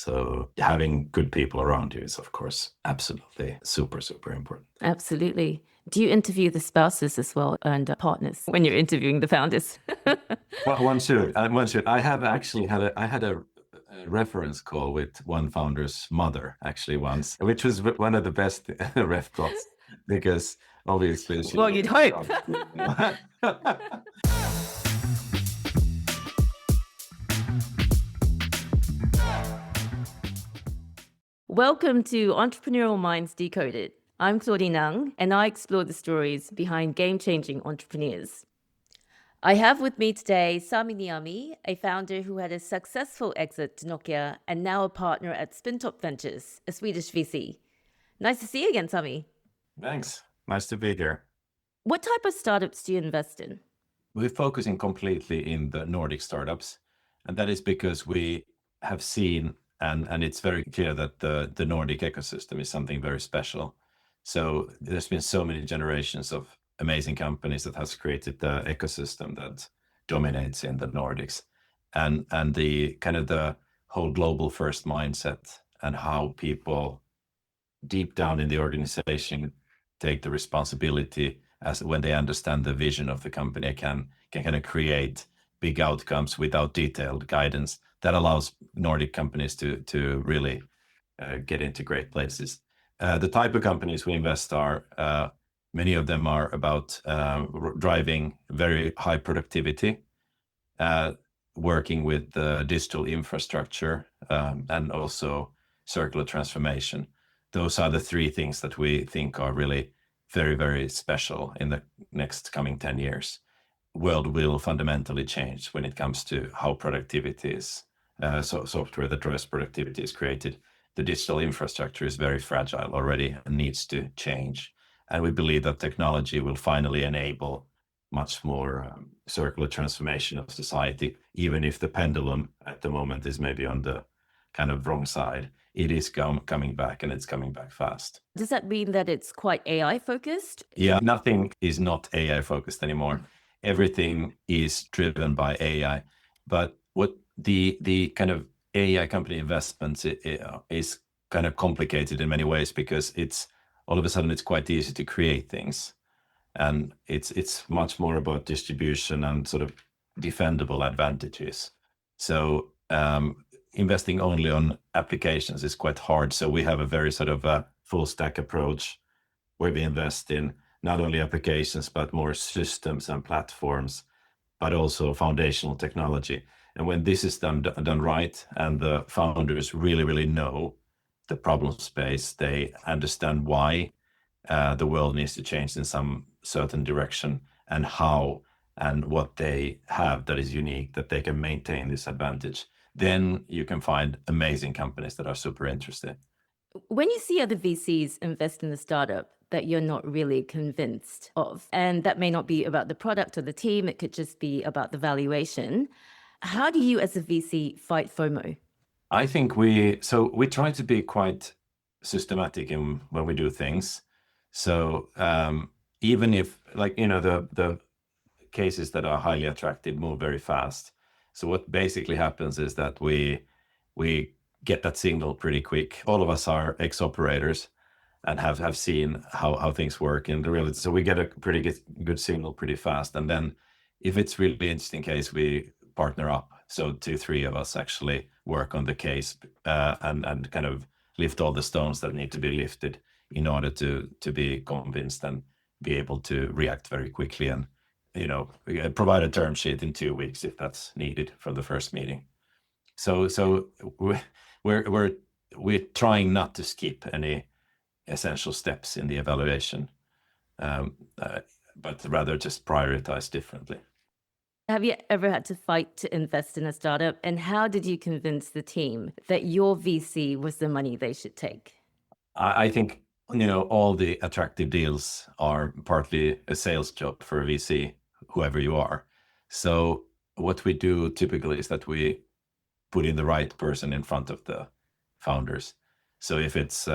So having good people around you is, of course, absolutely super, super important. Absolutely. Do you interview the spouses as well and partners when you're interviewing the founders? Well, one should. I have actually had a reference call with one founder's mother actually once, which was one of the best ref calls because obviously she. Well, you'd hope. Welcome to Entrepreneurial Minds Decoded. I'm Claudine Ng, and I explore the stories behind game-changing entrepreneurs. I have with me today Sami Niemi, a founder who had a successful exit to Nokia and now a partner at Spintop Ventures, a Swedish VC. Nice to see you again, Sami. Thanks. Nice to be here. What type of startups do you invest in? We're focusing completely in the Nordic startups, and that is because we have seen, and it's very clear that the Nordic ecosystem is something very special. So there's been so many generations of amazing companies that has created the ecosystem that dominates in the Nordics, and the kind of the whole global first mindset and how people deep down in the organization take the responsibility as when they understand the vision of the company can kind of create big outcomes without detailed guidance that allows Nordic companies to really get into great places. The type of companies we invest are, many of them are about driving very high productivity, working with digital infrastructure, and also circular transformation. Those are the three things that we think are really very, very special in the next coming 10 years. World will fundamentally change when it comes to how productivity is, software that drives productivity is created. The digital infrastructure is very fragile already and needs to change. And we believe that technology will finally enable much more circular transformation of society, even if the pendulum at the moment is maybe on the kind of wrong side. It is coming back, and it's coming back fast. Does that mean that it's quite AI focused? Yeah, nothing is not AI focused anymore. Everything is driven by AI. But what the kind of AI company investments is kind of complicated in many ways because it's all of a sudden it's quite easy to create things, and it's much more about distribution and sort of defendable advantages. So investing only on applications is quite hard. So we have a very sort of a full stack approach where we invest in not only applications, but more systems and platforms, but also foundational technology. And when this is done right, and the founders really, really know the problem space, they understand why the world needs to change in some certain direction and how and what they have that is unique, that they can maintain this advantage, then you can find amazing companies that are super interested. When you see other VCs invest in a startup that you're not really convinced of, and that may not be about the product or the team, it could just be about the valuation, how do you as a VC fight FOMO? I think we try to be quite systematic in when we do things. So even if, like, the cases that are highly attractive move very fast. So what basically happens is that we get that signal pretty quick. All of us are ex-operators and have seen how things work in the reality. So we get a pretty good signal pretty fast. And then if it's really interesting case, we partner up. So 2-3 of us actually work on the case and kind of lift all the stones that need to be lifted in order to be convinced and be able to react very quickly and provide a term sheet in 2 weeks if that's needed from the first meeting. So we're trying not to skip any essential steps in the evaluation, but rather just prioritize differently. Have you ever had to fight to invest in a startup? And how did you convince the team that your VC was the money they should take? I think all the attractive deals are partly a sales job for a VC, whoever you are. So what we do typically is that we put in the right person in front of the founders. So if it's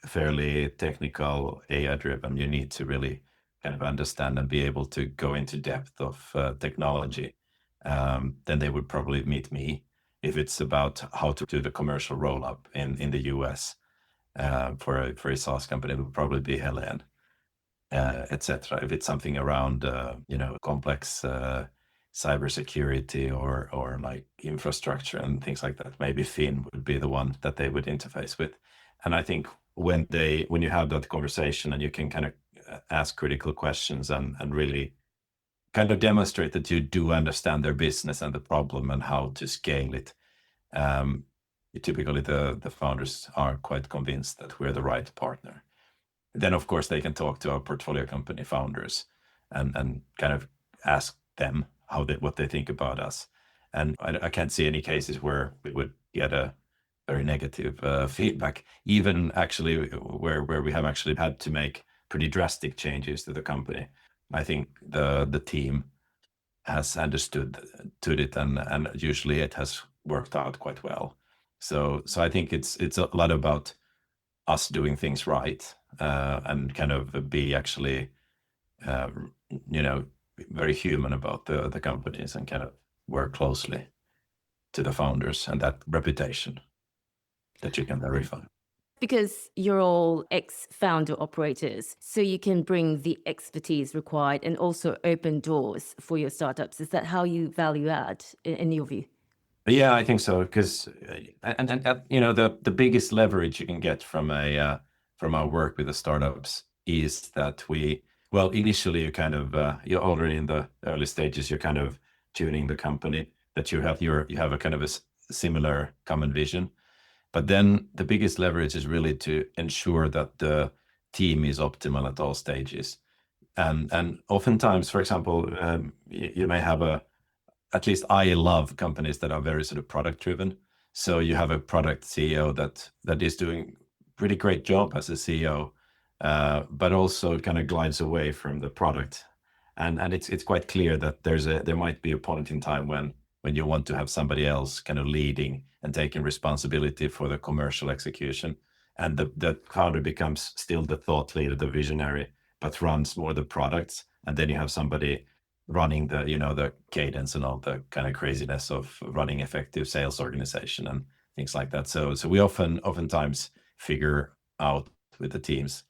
fairly technical, AI driven, you need to really kind of understand and be able to go into depth of technology. Then they would probably meet me. if it's about how to do the commercial roll-up in the US for a SaaS company, it would probably be Helen, etc. If it's something around complex cybersecurity or like infrastructure and things like that, maybe Finn would be the one that they would interface with. And I think when you have that conversation and you can kind of ask critical questions and really kind of demonstrate that you do understand their business and the problem and how to scale it, typically the founders are quite convinced that we're the right partner. Then of course they can talk to our portfolio company founders and kind of ask them what they think about us. And I can't see any cases where we would get a very negative feedback, even actually where we have actually had to make pretty drastic changes to the company. I think the team has understood it, and usually it has worked out quite well. So I think it's a lot about us doing things right, and kind of be actually very human about the companies and kind of work closely to the founders and that reputation that you can verify. Because you're all ex-founder operators, so you can bring the expertise required and also open doors for your startups. Is that how you value add in your view? Yeah, I think so. Because the biggest leverage you can get from our work with the startups is that initially you're already in the early stages. You're kind of tuning the company that you have a kind of a similar common vision. But then the biggest leverage is really to ensure that the team is optimal at all stages. And oftentimes, for example, you may have at least I love companies that are very sort of product driven. So you have a product CEO that is doing pretty great job as a CEO, but also kind of glides away from the product. And it's quite clear that there might be a point in time when you want to have somebody else kind of leading and taking responsibility for the commercial execution. And the founder becomes still the thought leader, the visionary, but runs more the products. And then you have somebody running the cadence and all the kind of craziness of running effective sales organization and things like that. So we oftentimes figure out with the teams,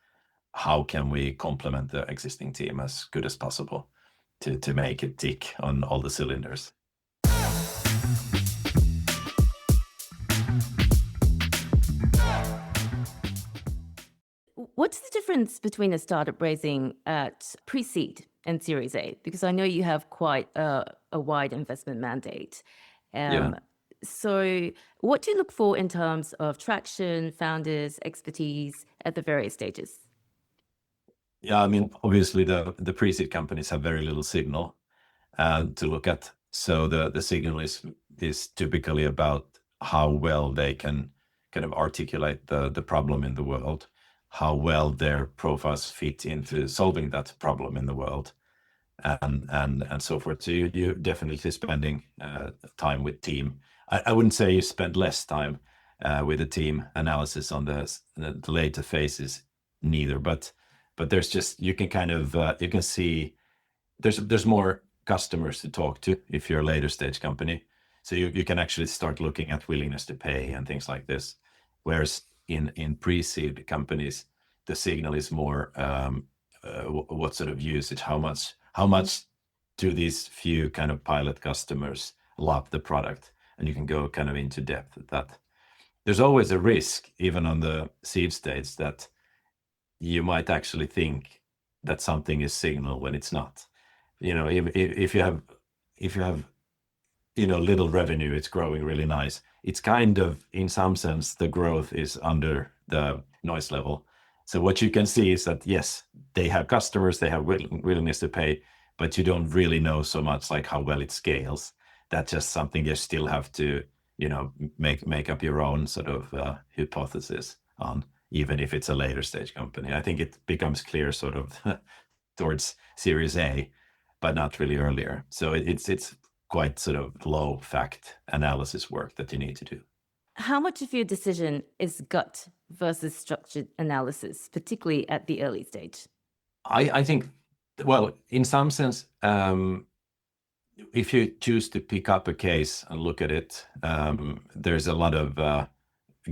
how can we complement the existing team as good as possible to make it tick on all the cylinders. What's the difference between a startup raising at pre-seed and Series A? Because I know you have quite a wide investment mandate. So what do you look for in terms of traction, founders, expertise at the various stages? Yeah, I mean, obviously the pre-seed companies have very little signal to look at. So the signal is typically about how well they can kind of articulate the problem in the world, how well their profiles fit into solving that problem in the world, and so forth. So you're definitely spending time with team. I wouldn't say you spend less time with the team analysis on the later phases neither, but there's just, you can kind of you can see there's more customers to talk to if you're a later stage company. So you can actually start looking at willingness to pay and things like this. Whereas in pre-seed companies, the signal is more what sort of usage, how much do these few kind of pilot customers love the product, and you can go kind of into depth at that. There's always a risk, even on the seed stage, that you might actually think that something is signal when it's not. If you have little revenue, it's growing really nice. It's kind of, in some sense, the growth is under the noise level. So what you can see is that, yes, they have customers, they have willingness to pay, but you don't really know so much like how well it scales. That's just something you still have to, make up your own sort of hypothesis on, even if it's a later stage company. I think it becomes clear sort of towards Series A, but not really earlier. So it's quite sort of low fact analysis work that you need to do. How much of your decision is gut versus structured analysis, particularly at the early stage? I think, well, in some sense, if you choose to pick up a case and look at it, there's a lot of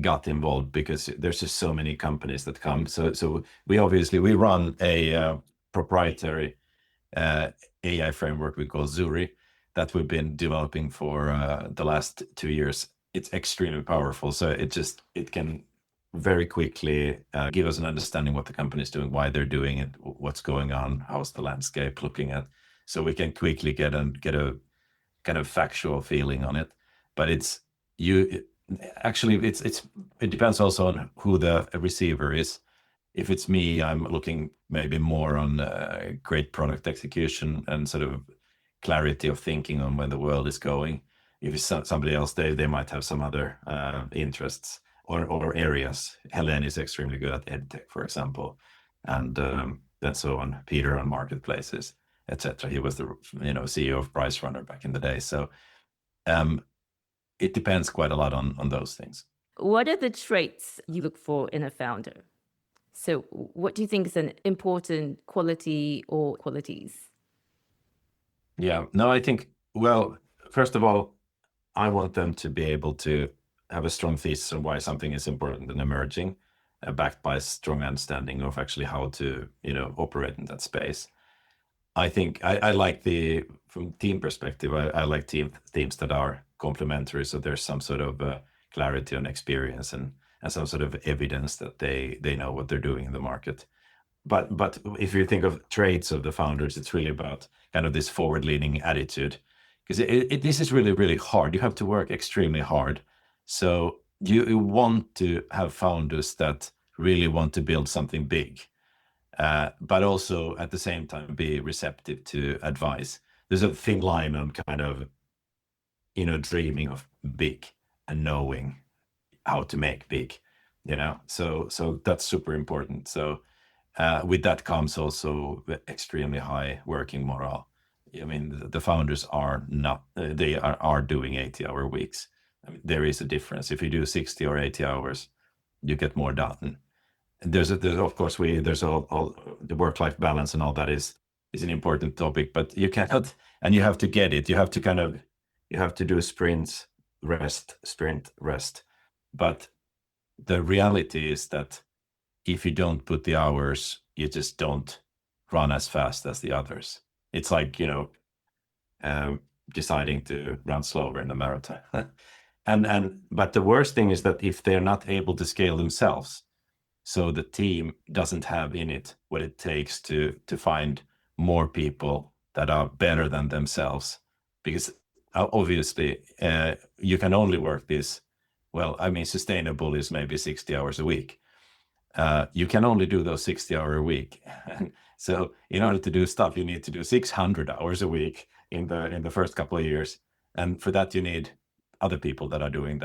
gut involved because there's just so many companies that come. So we run a proprietary AI framework we call Zuri that we've been developing for the last 2 years. It's extremely powerful. So it can very quickly give us an understanding what the company is doing, why they're doing it, what's going on, how's the landscape looking at. So we can quickly get a kind of factual feeling on it. But it depends also on who the receiver is. If it's me, I'm looking maybe more on great product execution and sort of clarity of thinking on where the world is going. If it's somebody else, they might have some other interests or areas. Helen is extremely good at edtech, for example, and so on. Peter on marketplaces, etc. He was the CEO of Price Runner back in the day. So it depends quite a lot on those things. What are the traits you look for in a founder? So what do you think is an important quality or qualities? Yeah, no, I think, well, first of all, I want them to be able to have a strong thesis on why something is important and emerging, backed by a strong understanding of actually how to, operate in that space. I think I like from team perspective, I like teams that are complementary. So there's some sort of clarity on experience and some sort of evidence that they know what they're doing in the market. But if you think of traits of the founders, it's really about kind of this forward-leaning attitude, because this is really, really hard. You have to work extremely hard. So you want to have founders that really want to build something big, but also at the same time be receptive to advice. There's a thin line on kind of, dreaming of big and knowing how to make big, so that's super important. So with that comes also extremely high working morale. I mean, the founders are not, they are doing 80-hour weeks. I mean, there is a difference. If you do 60 or 80 hours, you get more done. There's of course all the work-life balance and all that is an important topic, but you cannot, and you have to get it. You have to do sprint rest. But the reality is that if you don't put the hours, you just don't run as fast as the others. It's like, deciding to run slower in a marathon. But the worst thing is that if they're not able to scale themselves, so the team doesn't have in it what it takes to find more people that are better than themselves, because obviously you can only work this. Well, I mean, sustainable is maybe 60 hours a week. You can only do those 60-hour a week. So in order to do stuff, you need to do 600 hours a week in the first couple of years. And for that, you need other people that are doing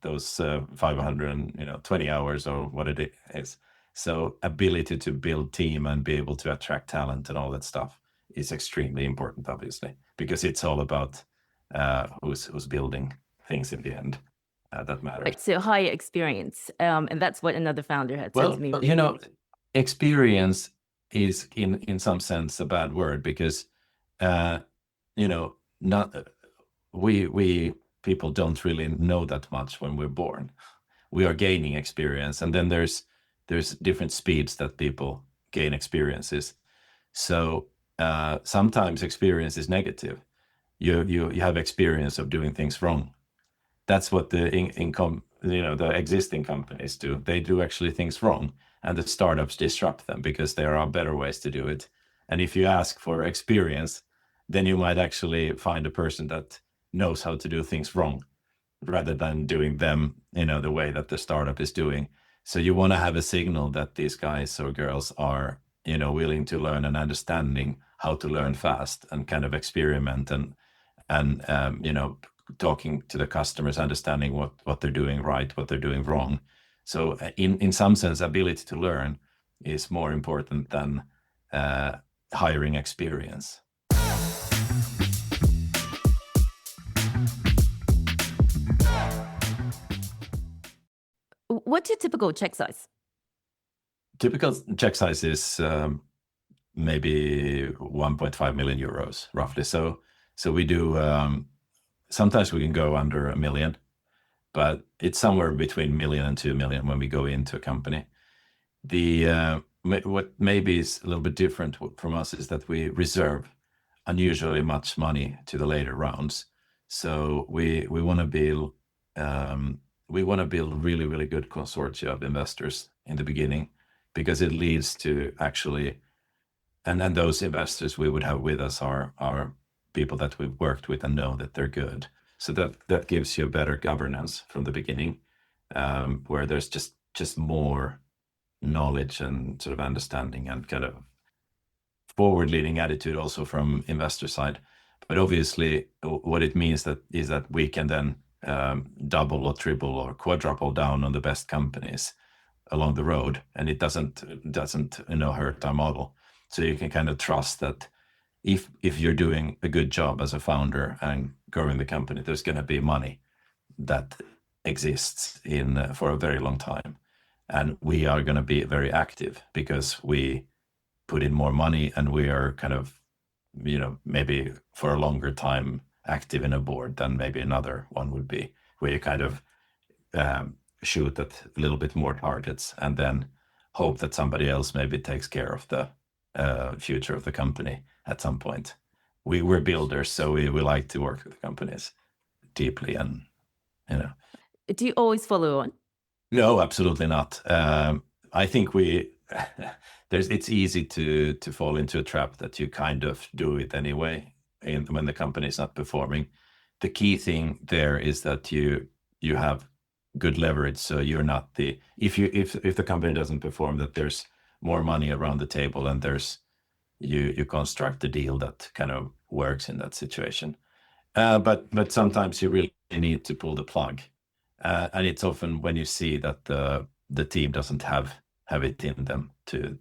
those 520 hours or what it is. So ability to build team and be able to attract talent and all that stuff is extremely important, obviously, because it's all about who's building things in the end. That matters. Right, so high experience, and that's what another founder had said to me. Experience is in some sense a bad word, because not we people don't really know that much when we're born. We are gaining experience, and then there's different speeds that people gain experiences. So sometimes experience is negative. You have experience of doing things wrong. That's what the the existing companies do. They do actually things wrong, and the startups disrupt them because there are better ways to do it. And if you ask for experience, then you might actually find a person that knows how to do things wrong, rather than doing them, the way that the startup is doing. So you want to have a signal that these guys or girls are, willing to learn and understanding how to learn fast and kind of experiment and talking to the customers, understanding what they're doing right, what they're doing wrong. So in some sense, ability to learn is more important than hiring experience. What's your typical check size? Typical check size is maybe 1.5 million euros, roughly. So So we do, sometimes we can go under 1 million, but it's somewhere between 1 million and 2 million when we go into a company. What maybe is a little bit different from us is that we reserve unusually much money to the later rounds. So we want to build really, really good consortia of investors in the beginning, because it leads to actually, and then those investors we would have with us are people that we've worked with and know that they're good. So that gives you a better governance from the beginning, where there's just more knowledge and sort of understanding and kind of forward-leaning attitude also from investor side. But obviously, what it means is that we can then double or triple or quadruple down on the best companies along the road, and it doesn't hurt our model. So you can kind of trust that if you're doing a good job as a founder and growing the company, there's going to be money that exists for a very long time, and we are going to be very active because we put in more money, and we are kind of, maybe for a longer time active in a board than maybe another one would be, where you kind of shoot at a little bit more targets and then hope that somebody else maybe takes care of the future of the company at some point. We're builders, so we like to work with companies deeply, and Do you always follow on? No, absolutely not. I think it's easy to fall into a trap that you kind of do it anyway when the company is not performing. The key thing there is that you have good leverage, so you're not if the company doesn't perform, that there's more money around the table, and you construct a deal that kind of works in that situation. But sometimes you really need to pull the plug, and it's often when you see that the team doesn't have it in them to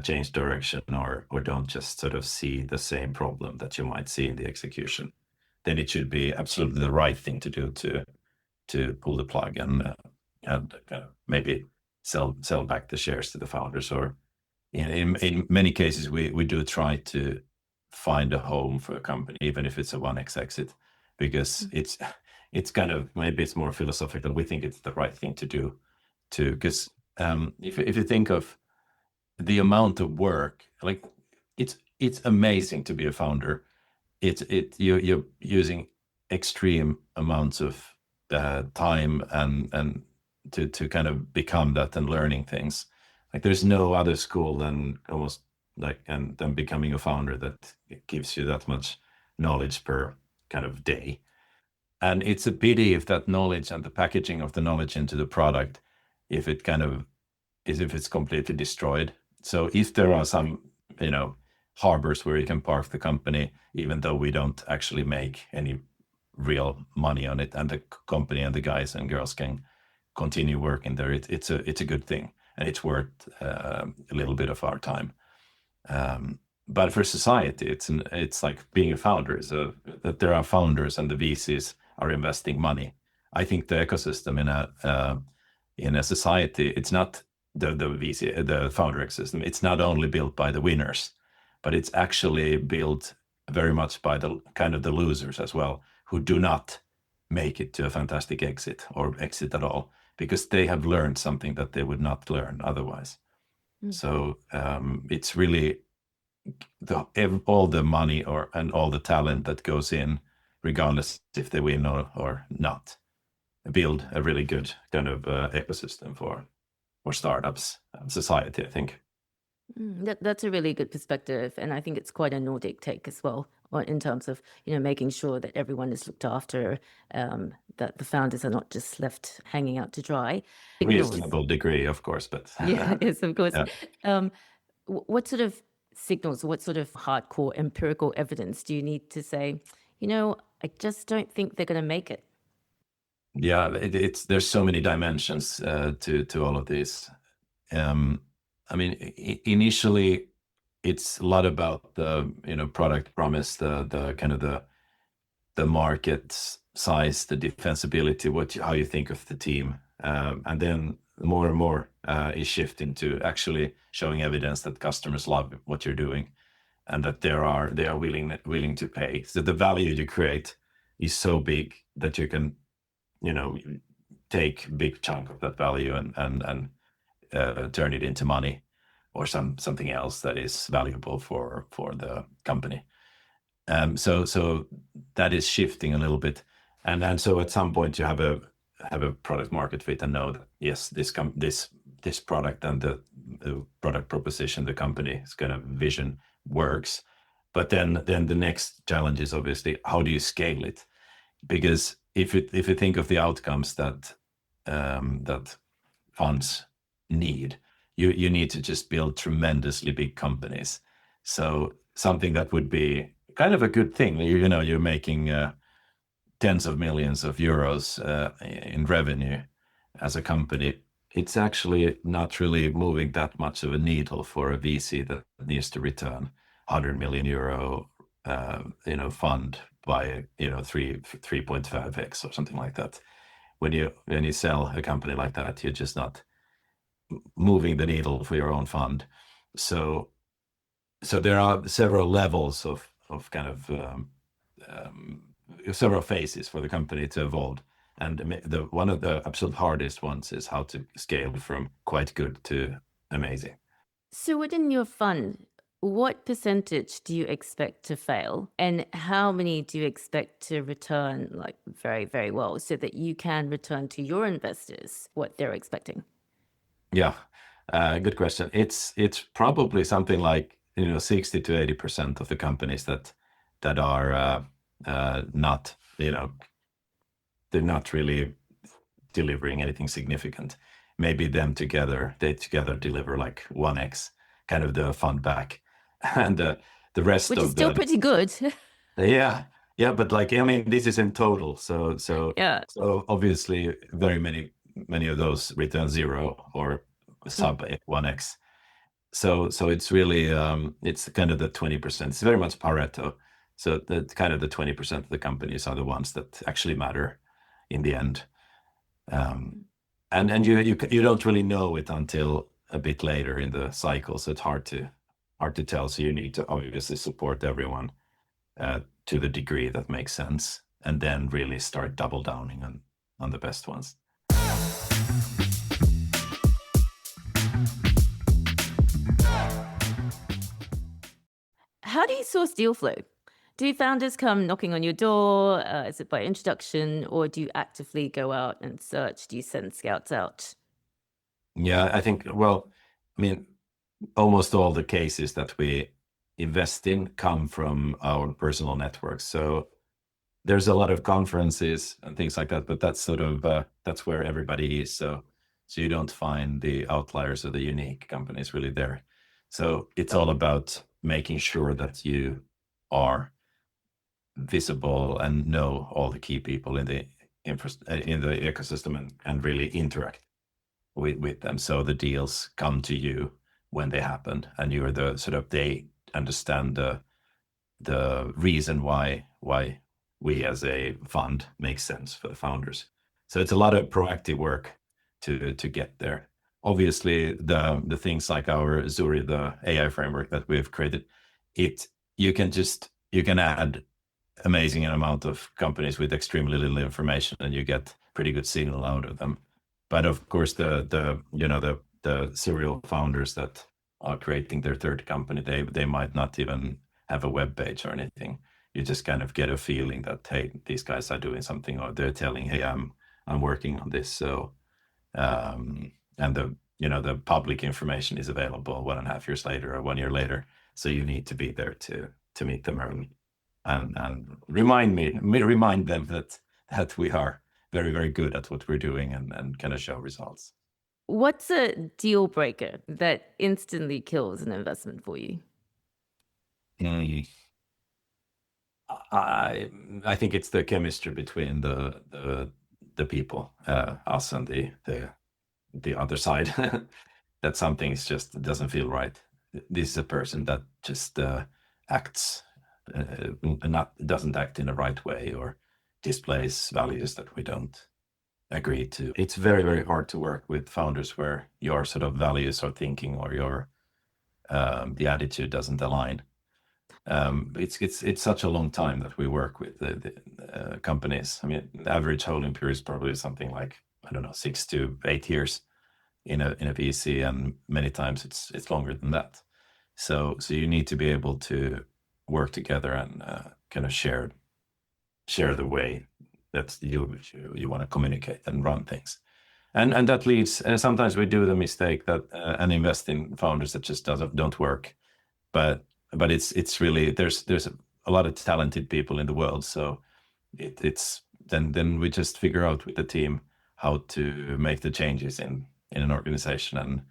change direction, or don't just sort of see the same problem that you might see in the execution. Then it should be absolutely the right thing to do to pull the plug and kind of maybe sell back the shares to the founders, or in many cases we do try to find a home for a company, even if it's a 1x exit, because it's kind of, maybe it's more philosophical. We think it's the right thing to do, because if you think of the amount of work, like it's amazing to be a founder. You're using extreme amounts of time and to kind of become that, and learning things. Like there's no other school than almost than becoming a founder that gives you that much knowledge per kind of day. And it's a pity if that knowledge and the packaging of the knowledge into the product, if it's completely destroyed. So if there are some, harbors where you can park the company, even though we don't actually make any real money on it, and the company and the guys and girls can continue working there, it's a good thing, and it's worth a little bit of our time. But for society, it's like being a founder is that there are founders and the VCs are investing money. I think the ecosystem in a society, it's not the VC, the founder ecosystem. It's not only built by the winners, but it's actually built very much by the kind of the losers as well, who do not make it to a fantastic exit or exit at all, because they have learned something that they would not learn otherwise. So it's really all the money and all the talent that goes in, regardless if they win or not, build a really good kind of ecosystem for startups and society, I think. That's a really good perspective, and I think it's quite a Nordic take as well, in terms of making sure that everyone is looked after, that the founders are not just left hanging out to dry. Reasonable degree, of course, but yes, of course. Yeah. What sort of signals, what sort of hardcore empirical evidence do you need to say, I just don't think they're going to make it? Yeah, there's so many dimensions to all of these. I mean, initially, it's a lot about the product promise, the kind of the market size, the defensibility, how you think of the team, and then more and more is shifting to actually showing evidence that customers love what you're doing, and that they are willing to pay. So the value you create is so big that you can, take a big chunk of that value and turn it into money or something else that is valuable for the company. So that is shifting a little bit, and so at some point you have a product market fit and know that yes, this product and the product proposition, the company's kind of vision works. But then the next challenge is obviously how do you scale it? Because if you think of the outcomes that funds need, you need to just build tremendously big companies. So something that would be kind of a good thing, you're making tens of millions of euros in revenue as a company. It's actually not really moving that much of a needle for a VC that needs to return 100 million euro, fund by 3.5x or something like that. When you sell a company like that, you're just not moving the needle for your own fund. So there are several levels of kind of several phases for the company to evolve. And one of the absolute hardest ones is how to scale from quite good to amazing. So within your fund, what percentage do you expect to fail, and how many do you expect to return like very, very well, so that you can return to your investors what they're expecting? Yeah, good question. It's probably something like 60 to 80% of the companies that are not they're not really delivering anything significant. Maybe they together deliver like 1x kind of the fund back, and the rest Which of is still the pretty good. yeah, but like I mean, this is in total. So Yeah. so obviously very many of those return zero or sub 1x. So it's really it's kind of the 20%. It's very much Pareto. So the kind of the 20% of the companies are the ones that actually matter in the end. And you don't really know it until a bit later in the cycle. So it's hard to tell. So you need to obviously support everyone to the degree that makes sense, and then really start double downing on the best ones. How do you source deal flow? Do founders come knocking on your door? Is it by introduction, or do you actively go out and search? Do you send scouts out? Yeah, I think, well, I mean, almost all the cases that we invest in come from our personal networks. So there's a lot of conferences and things like that, but that's sort of that's where everybody is. So you don't find the outliers or the unique companies really there. So it's all about making sure that you are visible and know all the key people in the ecosystem and really interact with them. So the deals come to you when they happen, and you're the sort of, they understand the reason why we as a fund makes sense for the founders. So it's a lot of proactive work to get there. Obviously, the things like our Zuri, the AI framework that we've created, you can add amazing amount of companies with extremely little information, and you get pretty good signal out of them. But of course, the serial founders that are creating their third company, they might not even have a web page or anything. You just kind of get a feeling that, hey, these guys are doing something, or they're telling, hey, I'm working on this. So and the public information is available 1.5 years later or 1 year later. So you need to be there to meet them early and remind them that we are very, very good at what we're doing and kind of show results. What's a deal breaker that instantly kills an investment for you? I think it's the chemistry between the people, us and the other side. That something just doesn't feel right. This is a person that just acts doesn't act in the right way, or displays values that we don't agree to. It's very, very hard to work with founders where your sort of values or thinking or your the attitude doesn't align. It's such a long time that we work with the companies. I mean, the average holding period is probably something like, I don't know, 6 to 8 years in a VC, and many times it's longer than that. So you need to be able to work together and kind of share the way that you want to communicate and run things. And that leads, sometimes we do the mistake that and invest in founders that just don't work. But it's really, there's a lot of talented people in the world, so it's then we just figure out with the team how to make the changes in an organization and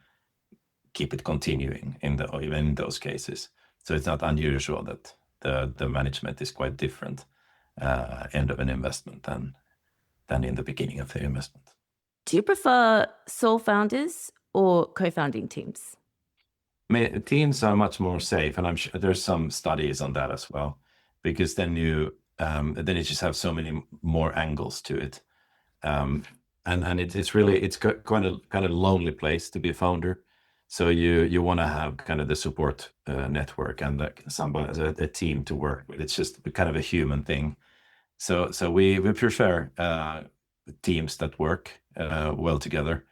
keep it continuing even in those cases. So it's not unusual that the management is quite different end of an investment than in the beginning of the investment. Do you prefer sole founders or co-founding teams? Teams are much more safe, and I'm sure there's some studies on that as well, because then you just have so many more angles to it, and it's really kind of lonely place to be a founder. So you want to have kind of the support network and somebody, a team to work with. It's just kind of a human thing. So we prefer teams that work well together.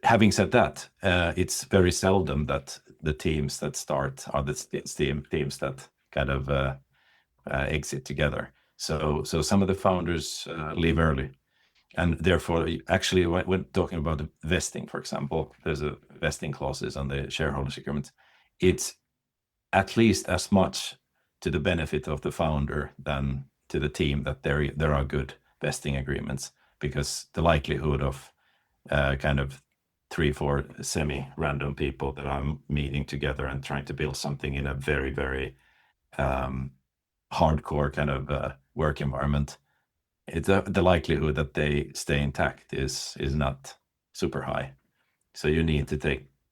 Having said that, it's very seldom that the teams that start are the teams that kind of exit together. So some of the founders leave early, and therefore, actually, when talking about the vesting, for example, there's a vesting clauses on the shareholders agreement. It's at least as much to the benefit of the founder than to the team that there are good vesting agreements, because the likelihood of kind of 3-4 semi-random people that I'm meeting together and trying to build something in a very, very hardcore kind of work environment, the likelihood that they stay intact is not super high. So you need to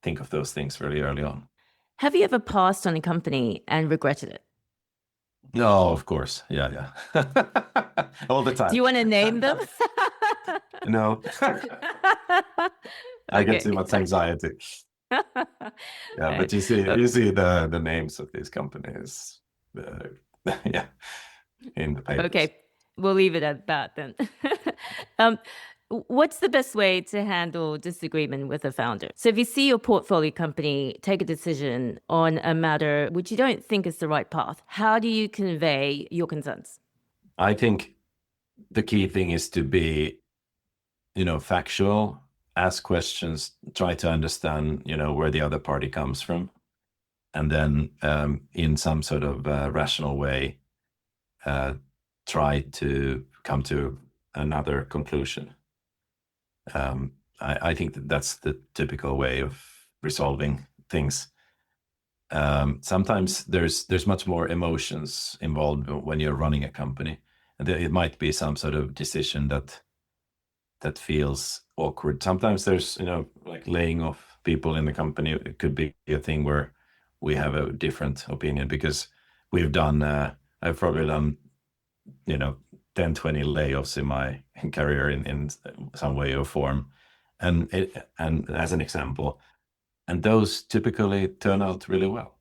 think of those things really early on. Have you ever passed on a company and regretted it? No, of course. Yeah. All the time. Do you want to name them? No. I get too much anxiety. Yeah, but you see the names of these companies, yeah, in the papers. Okay, we'll leave it at that then. What's the best way to handle disagreement with a founder? So if you see your portfolio company take a decision on a matter which you don't think is the right path, how do you convey your concerns? I think the key thing is to be, factual, ask questions, try to understand, where the other party comes from, and then in some sort of rational way, try to come to another conclusion. I think that's the typical way of resolving things. Sometimes there's much more emotions involved when you're running a company, and it might be some sort of decision that feels awkward. Sometimes there's like laying off people in the company. It could be a thing where we have a different opinion, because we've done I've probably done 10-20 layoffs in my career in some way or form, and as an example, and those typically turn out really well.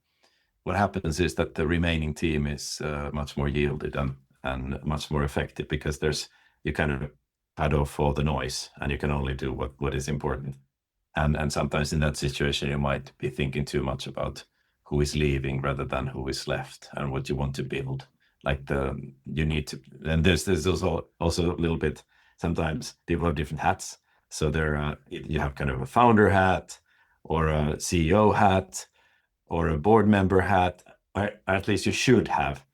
What happens is that the remaining team is much more yielded and much more effective, because you kind of cut off all the noise and you can only do what is important. And sometimes in that situation, you might be thinking too much about who is leaving rather than who is left and what you want to build. Like you need to, and there's also a little bit, sometimes people have different hats. So you have kind of a founder hat, or a CEO hat, or a board member hat, or at least you should have,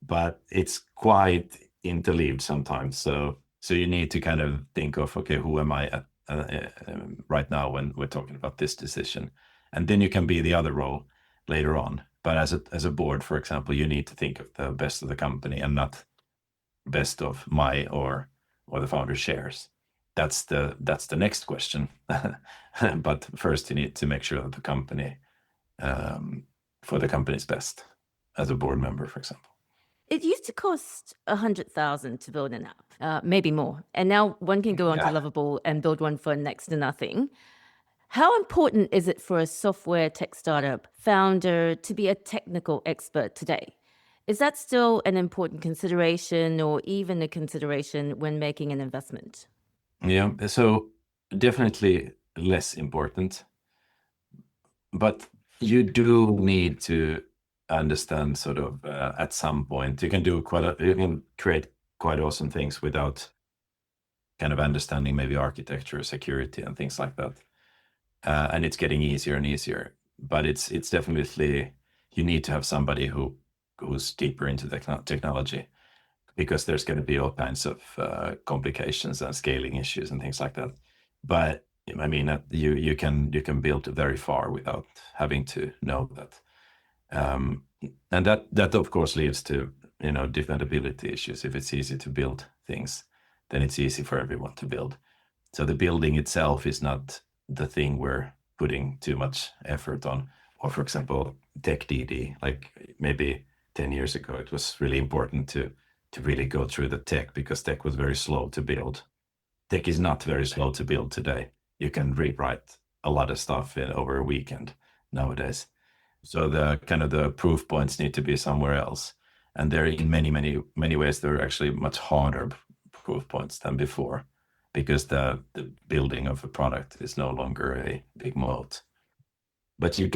but it's quite interleaved sometimes. So you need to kind of think of, okay, who am I at right now when we're talking about this decision? And then you can be the other role later on. But as a board, for example, you need to think of the best of the company and not best of my or the founder's shares. That's the next question. But first, you need to make sure that the company, for the company's best, as a board member, for example. It used to cost 100,000 to build an app, maybe more. And now one can go onto Lovable and build one for next to nothing. How important is it for a software tech startup founder to be a technical expert today? Is that still an important consideration or even a consideration when making an investment? Yeah, so definitely less important, but you do need to understand sort of at some point you can create quite awesome things without kind of understanding maybe architecture, security, and things like that. And it's getting easier and easier, but it's definitely you need to have somebody who's deeper into technology, because there's going to be all kinds of complications and scaling issues and things like that. But I mean, you can build very far without having to know that, and that of course leads to defendability issues. If it's easy to build things, then it's easy for everyone to build. So the building itself is not the thing we're putting too much effort on. Or for example, tech DD, like maybe 10 years ago, it was really important to really go through the tech, because tech was very slow to build. Tech is not very slow to build today. You can rewrite a lot of stuff over a weekend nowadays. So the kind of the proof points need to be somewhere else. And they're in many ways, they're actually much harder proof points than before, because the building of a product is no longer a big moat. But you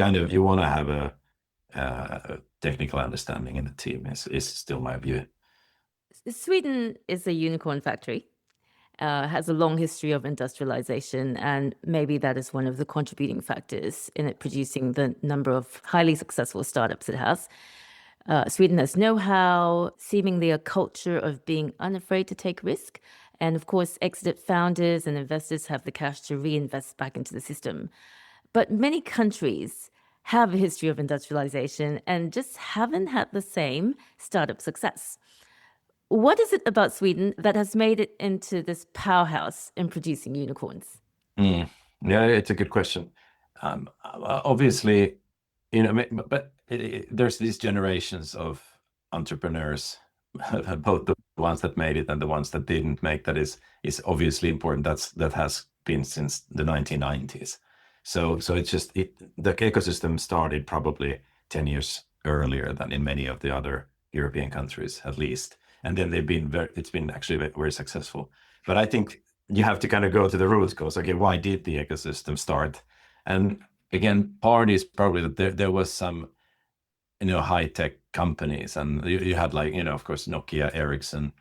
want to have a technical understanding in the team is still my view. Sweden is a unicorn factory, has a long history of industrialization, and maybe that is one of the contributing factors in it producing the number of highly successful startups it has. Sweden has know-how, seemingly a culture of being unafraid to take risk. And of course, exited founders and investors have the cash to reinvest back into the system. But many countries have a history of industrialization and just haven't had the same startup success. What is it about Sweden that has made it into this powerhouse in producing unicorns? Yeah, it's a good question. Obviously, but there's these generations of entrepreneurs, both the ones that made it and the ones that didn't make. That is obviously important. That has been since the 1990s. So it's just the ecosystem started probably 10 years earlier than in many of the other European countries, at least. And then it's been actually very successful. But I think you have to kind of go to the root cause. Okay, why did the ecosystem start? And again, part is probably that there was some, high tech companies, and you had like, of course, Nokia, Ericsson,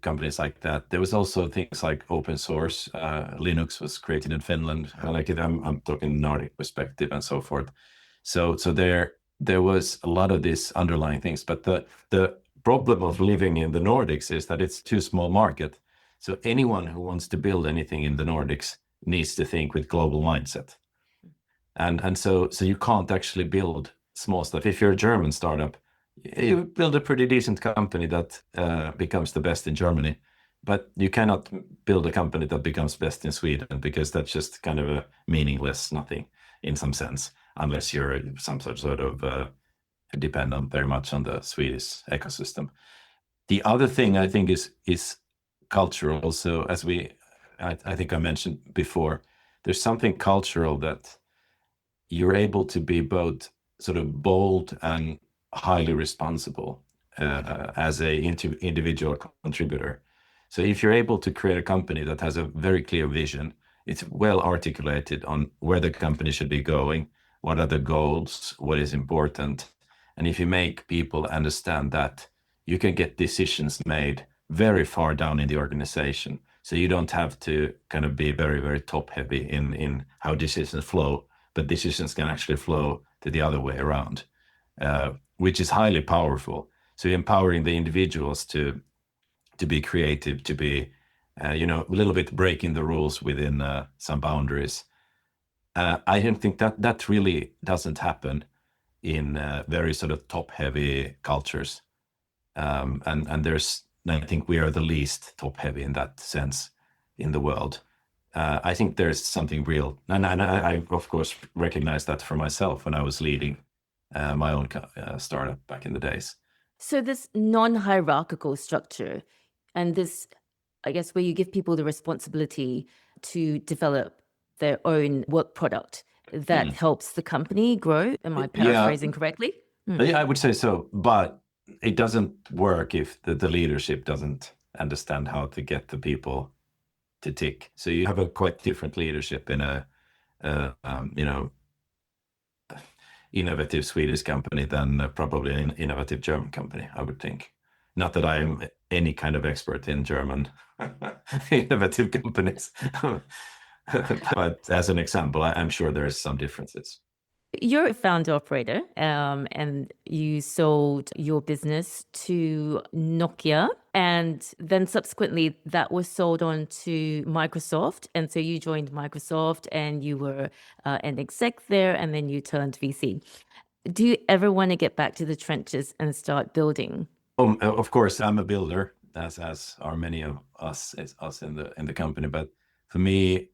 companies like that. There was also things like open source. Linux was created in Finland. I'm talking Nordic perspective and so forth. So there was a lot of these underlying things, but the problem of living in the Nordics is that it's too small market. So anyone who wants to build anything in the Nordics needs to think with global mindset. And so you can't actually build small stuff. If you're a German startup, you build a pretty decent company that becomes the best in Germany, but you cannot build a company that becomes best in Sweden, because that's just kind of a meaningless nothing in some sense, unless you're some sort of dependent very much on the Swedish ecosystem. The other thing I think is cultural. Also, as I think I mentioned before, there's something cultural that you're able to be both sort of bold and highly responsible as a individual contributor. So if you're able to create a company that has a very clear vision, it's well articulated on where the company should be going, what are the goals, what is important. And if you make people understand that, you can get decisions made very far down in the organization. So you don't have to kind of be very, very top heavy in how decisions flow, but decisions can actually flow to the other way around, which is highly powerful. So empowering the individuals to be creative, to be, a little bit breaking the rules within some boundaries. I don't think that really doesn't happen in very sort of top-heavy cultures. And I think we are the least top-heavy in that sense in the world. I think there's something real, and I of course recognize that for myself when I was leading my own startup back in the days. So this non-hierarchical structure and this, I guess, where you give people the responsibility to develop their own work product that helps the company grow. Am I paraphrasing correctly? Yeah, I would say so, but it doesn't work if the leadership doesn't understand how to get the people to tick. So you have a quite different leadership in a you know, innovative Swedish company than probably an innovative German company, I would think. Not that I am any kind of expert in German innovative companies, but as an example, I'm sure there's some differences. You're a founder operator, and you sold your business to Nokia, and then subsequently that was sold on to Microsoft. And so you joined Microsoft and you were an exec there, and then you turned VC. Do you ever want to get back to the trenches and start building? Of course, I'm a builder, as are many of us in the company. But for me,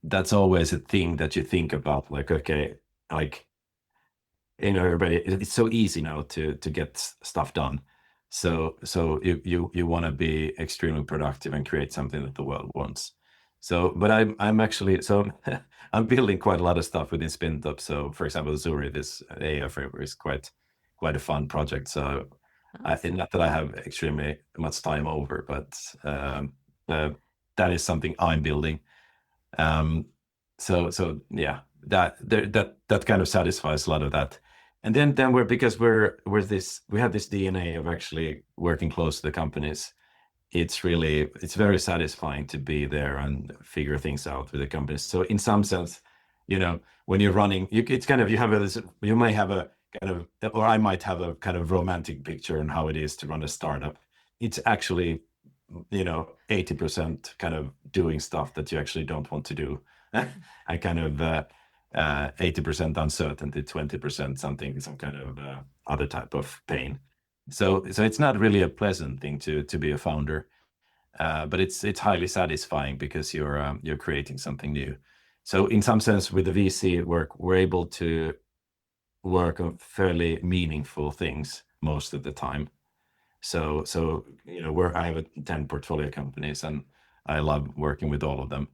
that's always a thing that you think about. Like, okay, like everybody, it's so easy now to get stuff done. So you want to be extremely productive and create something that the world wants. So, but I'm actually I'm building quite a lot of stuff within Spintop. So, for example, Zuri, this AI framework is quite a fun project. So, I think not that I have extremely much time over, but that is something I'm building. So yeah, that kind of satisfies a lot of that. And then because we have this DNA of actually working close to the companies. It's very satisfying to be there and figure things out with the companies. So in some sense, when you're running, it's kind of, you may have a kind of, or I might have a kind of romantic picture on how it is to run a startup. It's actually 80% kind of doing stuff that you actually don't want to do. I kind of 80% uncertainty, 20% some kind of other type of pain. So it's not really a pleasant thing to be a founder, but it's highly satisfying because you're creating something new. So in some sense, with the VC work, we're able to work on fairly meaningful things most of the time. So I have 10 portfolio companies, and I love working with all of them.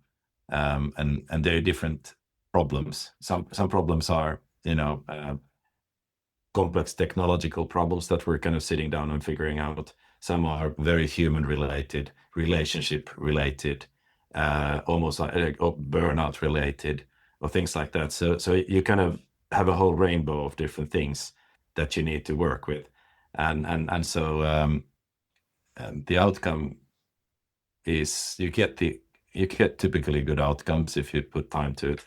And they're different problems. Some problems are complex technological problems that we're kind of sitting down and figuring out. Some are very human related, relationship related, almost like burnout related, or things like that. So you kind of have a whole rainbow of different things that you need to work with, and so the outcome is you get typically good outcomes if you put time to it,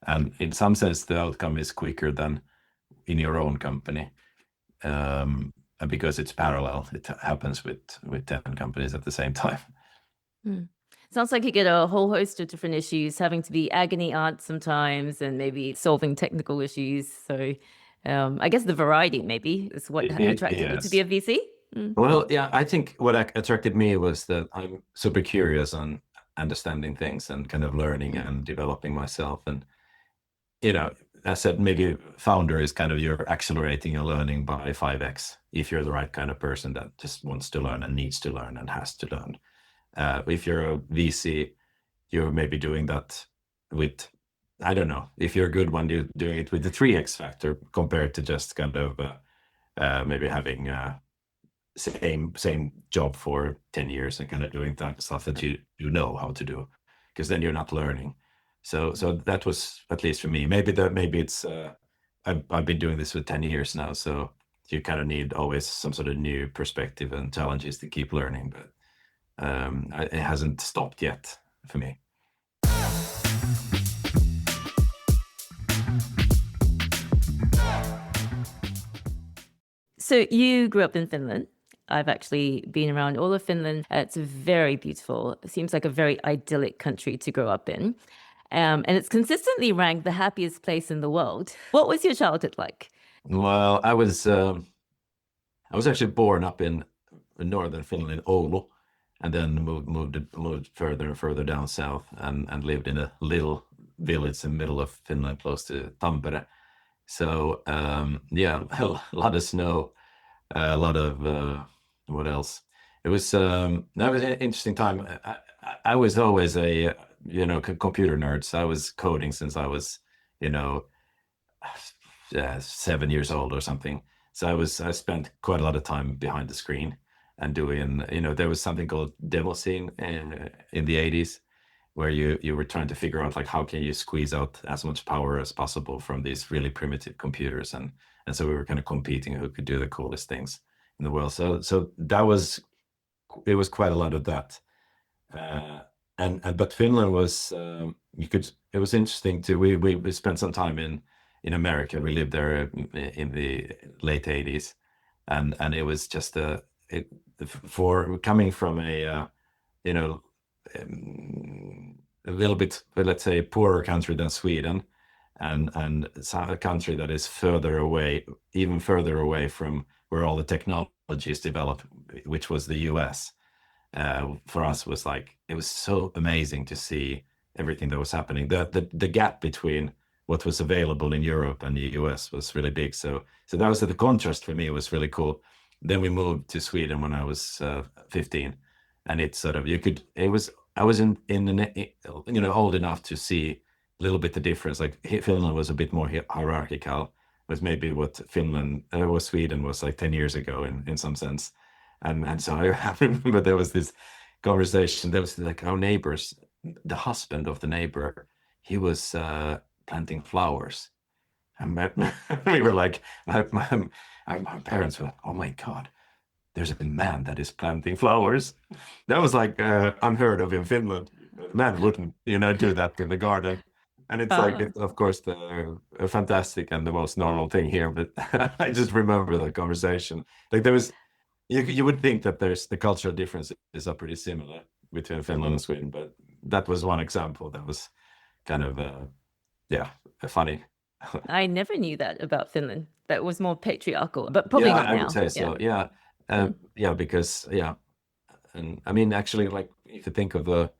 and in some sense the outcome is quicker than in your own company, and because it's parallel, it happens with 10 companies at the same time. Sounds like you get a whole host of different issues, having to be agony aunt sometimes, and maybe solving technical issues. So I guess the variety maybe is what attracted you to be a VC. Well, yeah, I think what attracted me was that I'm super curious on understanding things and kind of learning and developing myself. And, I said maybe founder is kind of you're accelerating your learning by 5x if you're the right kind of person that just wants to learn and needs to learn and has to learn. If you're a VC, you're maybe doing that with, I don't know, if you're a good one, you're doing it with the 3x factor compared to just kind of maybe having same job for 10 years and kind of doing that stuff that you know how to do, because then you're not learning. So that was, at least for me, maybe it's I've been doing this for 10 years now, so you kind of need always some sort of new perspective and challenges to keep learning, but it hasn't stopped yet for me. So you grew up in Finland. I've actually been around all of Finland. It's very beautiful. It seems like a very idyllic country to grow up in. And it's consistently ranked the happiest place in the world. What was your childhood like? Well, I was actually born up in northern Finland, in Oulu, and then moved further and further down south, and lived in a little village in the middle of Finland, close to Tampere. So yeah, a lot of snow, a lot of what else? It was that was an interesting time. I was always a computer nerd. So I was coding since I was 7 years old or something. So I spent quite a lot of time behind the screen and doing, there was something called demo scene in the 80s, where you were trying to figure out like how can you squeeze out as much power as possible from these really primitive computers, and so we were kind of competing who could do the coolest things in the world. So it was quite a lot of that. But Finland was it was interesting to we spent some time in America. We lived there in the late 80s, and it was just for coming from a a little bit, let's say, poorer country than Sweden, and a country that is even further away from where all the technology is developed, which was the US. For us was like, it was so amazing to see everything that was happening. The gap between what was available in Europe and the US was really big. So that was the contrast for me. It was really cool. Then we moved to Sweden when I was 15, and it's sort of I was old enough to see a little bit the difference. Like Finland was a bit more hierarchical, was maybe what Sweden was like 10 years ago in some sense. And so I remember there was this conversation. There was like our neighbors, the husband of the neighbor, he was planting flowers. And we were like, my parents were like, oh my God, there's a man that is planting flowers. That was like unheard of in Finland. Man wouldn't, do that in the garden. And it's like, of course, the fantastic and the most normal thing here. But I just remember the conversation. Like there was, you would think that the cultural differences are pretty similar between Finland and Sweden, but that was one example that was kind of, funny. I never knew that about Finland. That was more patriarchal, but probably not now. I would say so. Yeah, because and I mean, actually, like if you think of the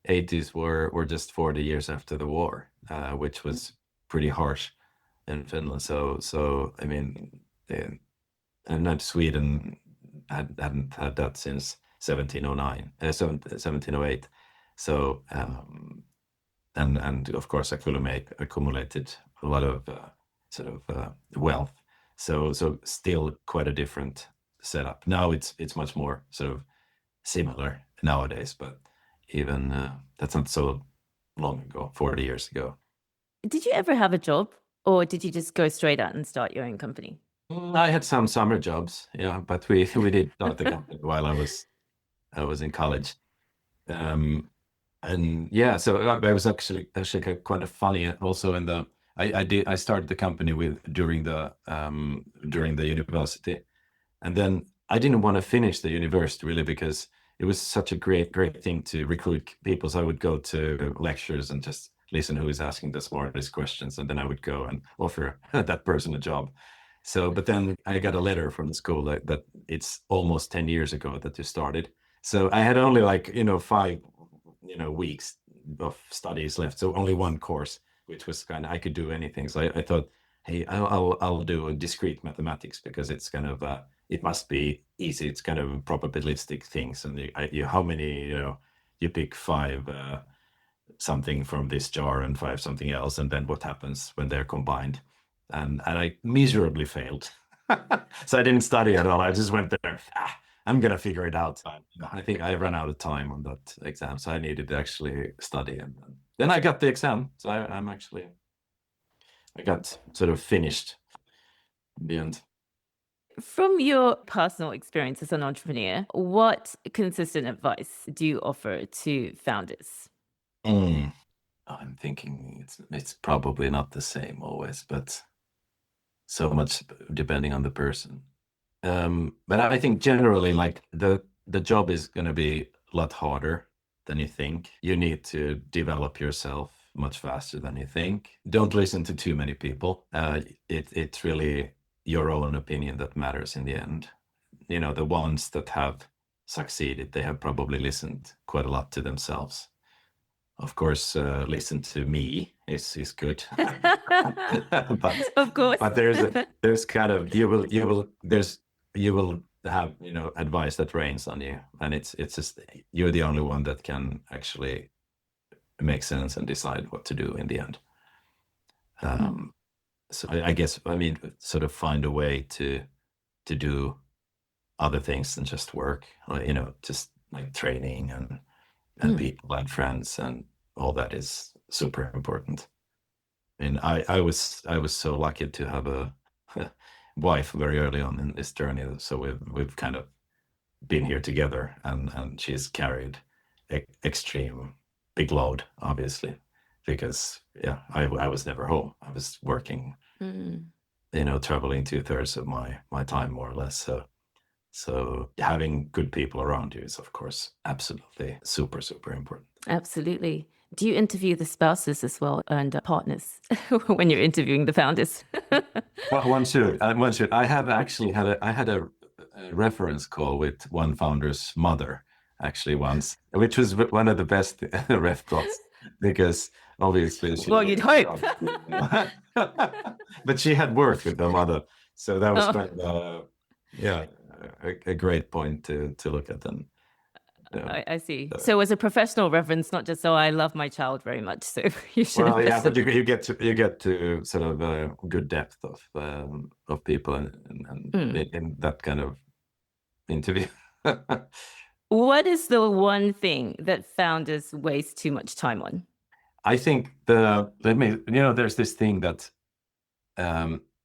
80s, were just 40 years after the war, which was pretty harsh in Finland. So I mean, and not Sweden hadn't had that since 1708. So and of course accumulated a lot of wealth. So still quite a different setup. Now it's much more sort of similar nowadays, but even that's not so long ago, 40 years ago. Did you ever have a job, or did you just go straight out and start your own company? I had some summer jobs, but we did start the company while I was in college. And yeah, so I was actually quite funny also I started the company during the university, and then I didn't want to finish the university really because it was such a great thing to recruit people. So I would go to lectures and just listen who is asking the smartest questions, and then I would go and offer that person a job. So, but then I got a letter from the school that it's almost 10 years ago that you started. So I had only 5 weeks of studies left. So only one course, which was kind of, I could do anything. So I thought, hey, I'll do a discrete mathematics because it's kind of it must be easy. It's kind of probabilistic things, and how many you pick 5 something from this jar and 5 something else, and then what happens when they're combined. And I miserably failed. So I didn't study at all. I just went there. I'm gonna figure it out. I think I ran out of time on that exam, so I needed to actually study, and then I got the exam. So I got sort of finished in the end. From your personal experience as an entrepreneur, what consistent advice do you offer to founders? I'm thinking it's probably not the same always, but so much depending on the person. But I think generally, like the job is going to be a lot harder than you think. You need to develop yourself much faster than you think. Don't listen to too many people. It's really your own opinion that matters in the end. The ones that have succeeded, they have probably listened quite a lot to themselves. Of course, listen to me is good. But of course, but there's kind of you will have advice that rains on you, and it's just you're the only one that can actually make sense and decide what to do in the end. So I guess, I mean, sort of find a way to do other things than just work, you know, just like training and people and friends and all that is super important. And I was so lucky to have a wife very early on in this journey. So we've kind of been here together, and she's carried extreme big load, obviously, because yeah, I was never home. I was working, you know, traveling 2/3 of my time more or less. So having good people around you is, of course, absolutely super important. Absolutely. Do you interview the spouses as well and partners when you're interviewing the founders? Well, one should. One should. I have actually had a reference call with one founder's mother, actually once, which was one of the best ref calls because obviously she. Well, you'd hope. But she had worked with the mother, so that was Oh. kind of yeah, a great point to look at. And I see. So as a professional reference, not just, oh, I love my child very much, so you should. well, yeah, but you get to sort of good depth of people and in that kind of interview. What is the one thing that founders waste too much time on? I think there's this thing that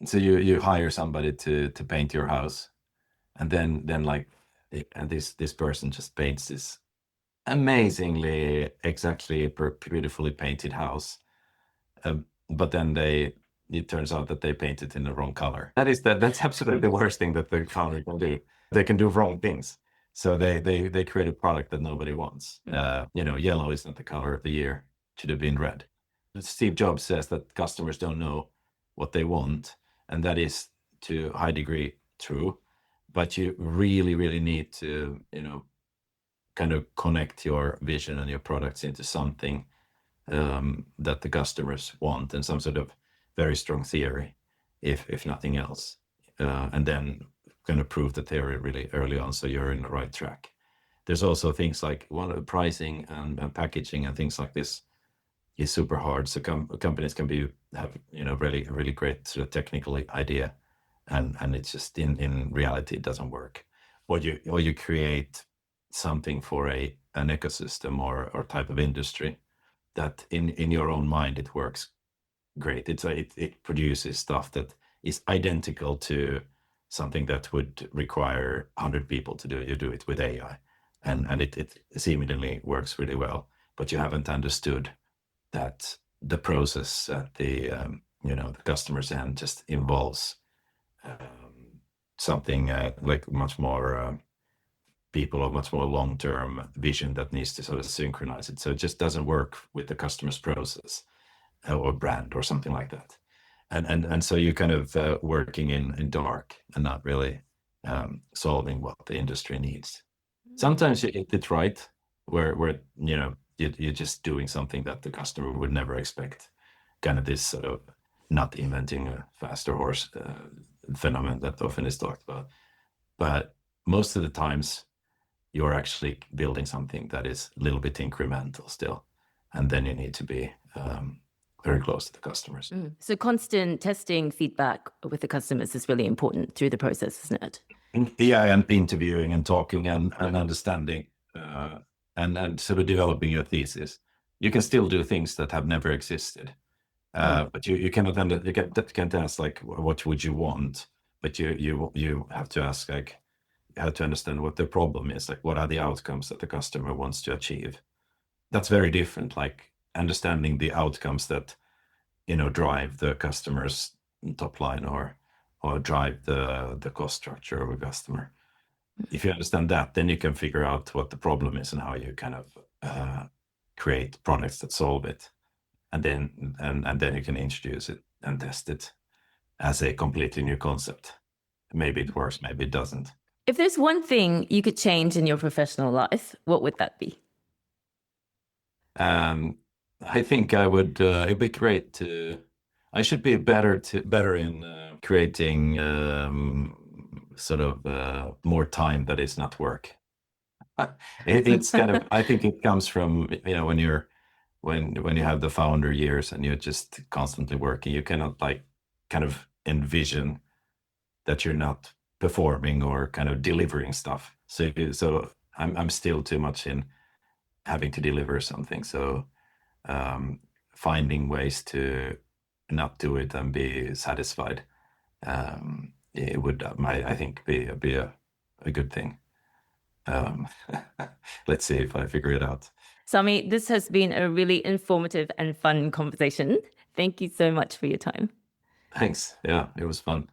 so you hire somebody to paint your house, and then like and this person just paints this amazingly exactly beautifully painted house, but then it turns out that they painted in the wrong color. That's absolutely the worst thing that the founder can do. They can do wrong things. So they create a product that nobody wants. You know, yellow isn't the color of the year. It should have been red. Steve Jobs says that customers don't know what they want, and that is to a high degree true. But you really need to, you know, kind of connect your vision and your products into something that the customers want, and some sort of very strong theory, if nothing else, and then kind of prove the theory really early on, so you're in the right track. There's also things like pricing and packaging and things like this is super hard. So companies can have you know really great sort of technical idea, and it's just in reality it doesn't work. Or you create something for an ecosystem or type of industry that in your own mind it works great. It produces stuff that is identical to something that would require 100 people to do. You do it with AI, and it seemingly works really well, but you haven't understood that the process at the you know the customer's end just involves something like much more people of much more long-term vision that needs to sort of synchronize it. So it just doesn't work with the customer's process or brand or something like that. And so you're kind of working in dark and not really solving what the industry needs. Sometimes you get it right, where you know you're just doing something that the customer would never expect. Kind of this sort of not inventing a faster horse phenomenon that often is talked about. But most of the times, you're actually building something that is a little bit incremental still, and then you need to be very close to the customers. So constant testing feedback with the customers is really important through the process, isn't it? Yeah, and interviewing and talking and understanding and sort of developing your thesis. You can still do things that have never existed, but you cannot can't ask like what would you want, but you have to ask like you have to understand what the problem is, like what are the outcomes that the customer wants to achieve. That's very different, like understanding the outcomes that you know drive the customer's top line or drive the cost structure of a customer. If you understand that, then you can figure out what the problem is and how you kind of create products that solve it, and then you can introduce it and test it as a completely new concept. Maybe it works, maybe it doesn't. If there's one thing you could change in your professional life, what would that be? I think I would. It'd be great to. I should be better in creating sort of more time that is not work. It's kind of. I think it comes from you know when you have the founder years and you're just constantly working. You cannot like kind of envision that you're not performing or kind of delivering stuff. So I'm still too much in having to deliver something. So finding ways to not do it and be satisfied, it would, I think, be a good thing. Let's see if I figure it out. Sami, this has been a really informative and fun conversation. Thank you so much for your time. Thanks. Yeah, it was fun.